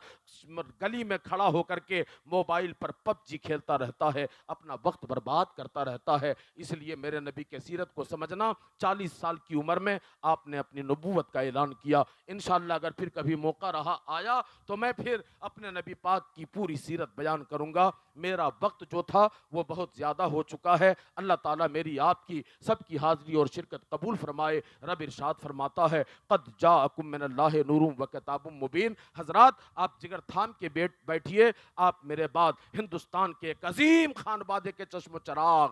گلی میں کھڑا ہو کر کے موبائل پر پب جی کھیلتا رہتا ہے، اپنا وقت برباد کرتا رہتا ہے. اس لیے میرے نبی کے سیرت کو سمجھنا. 40 سال کی عمر میں آپ نے اپنی نبوت کا اعلان کیا. انشاءاللہ اگر پھر کبھی موقع آیا تو میں پھر اپنے نبی پاک کی پوری سیرت بیان کروں گا. میرا وقت جو تھا وہ بہت زیادہ ہو چکا ہے. اللہ تعالیٰ میری آپ کی سب کی حاضری اور شرکت قبول فرمائے. رب ارشاد فرماتا ہے قد جاءکم من اللہ نور و کتاب مبین. حضرات آپ جگر تھام کے بیٹھیے. آپ میرے بعد ہندوستان کے ایک عظیم خان بادے کے چشم و چراغ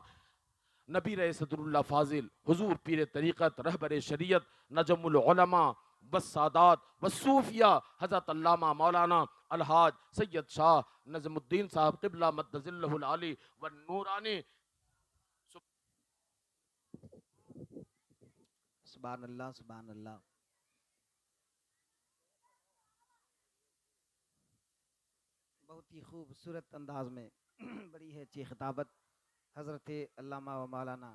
نبی صدر اللہ فاضل حضور پیر طریقت رہبر شریعت نجم العلماء والسادات والصوفیاء حضرت علامہ مولانا الحاج سید شاہ نظم الدین صاحب قبلہ مد ظلہ العالی والنورانی. سبحان اللہ سبحان اللہ. بہت ہی خوبصورت انداز میں بڑی ہے اچھی خطابت حضرت علامہ و مولانا